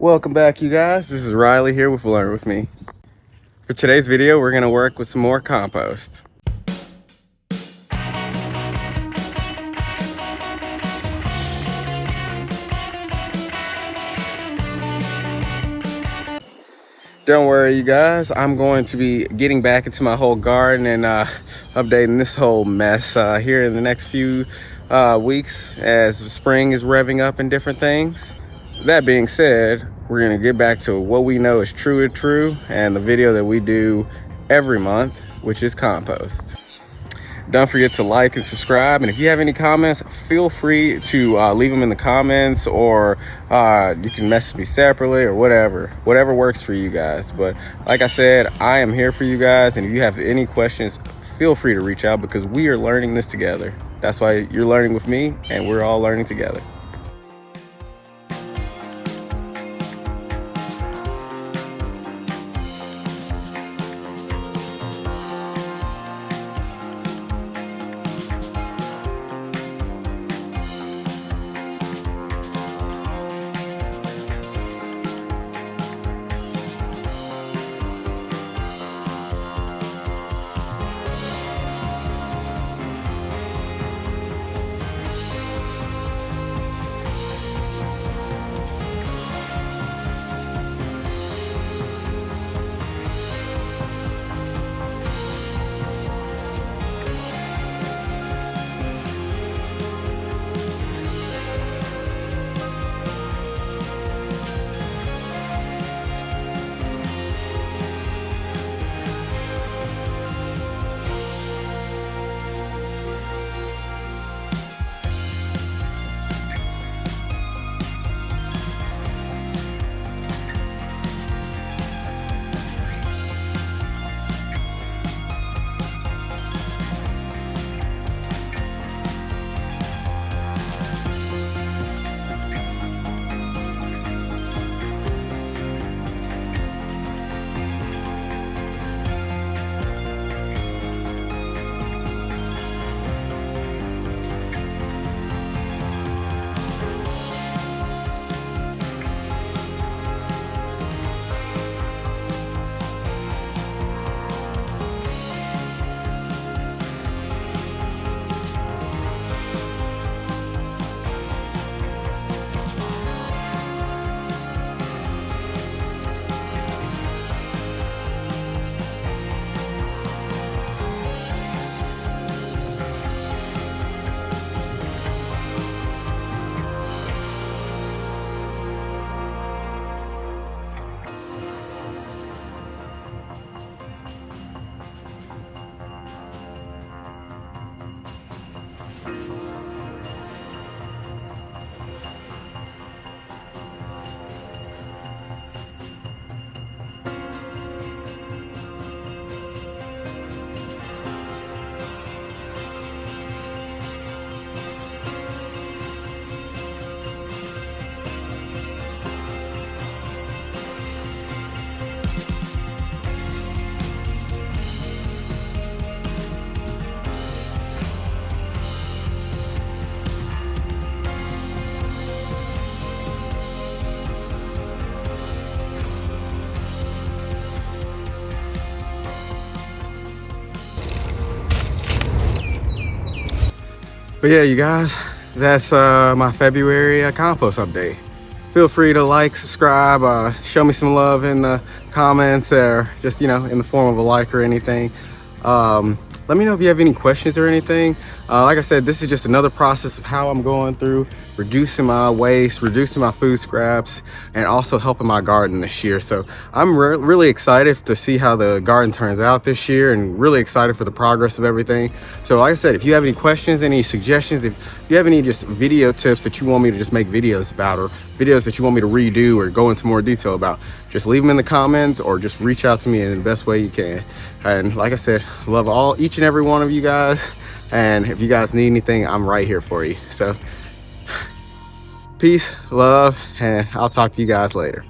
Welcome back, you guys. This is Riley here with Learn With Me. For today's video, we're gonna work with some more compost. Don't worry, you guys. I'm going to be getting back into my whole garden and updating this whole mess here in the next few weeks as spring is revving up and different things. That being said, we're gonna get back to what we know is true and the video that we do every month, which is compost. Don't forget to like and subscribe, and if you have any comments, feel free to leave them in the comments, or you can message me separately or whatever works for you guys. But like I said, I am here for you guys, and if you have any questions, feel free to reach out because we are learning this together. That's why you're learning with me, and we're all learning together. But yeah, you guys, that's my February compost update. Feel free to like, subscribe, show me some love in the comments, or just, in the form of a like or anything. Let me know if you have any questions or anything. Like I said, this is just another process of how I'm going through reducing my waste, reducing my food scraps, and also helping my garden this year. So I'm really excited to see how the garden turns out this year, and really excited for the progress of everything. So like I said, if you have any questions, any suggestions, if you have any just video tips that you want me to just make videos about, or videos that you want me to redo or go into more detail about, just leave them in the comments or just reach out to me in the best way you can. And like I said, love each and every one of you guys. And if you guys need anything, I'm right here for you. So peace, love, and I'll talk to you guys later.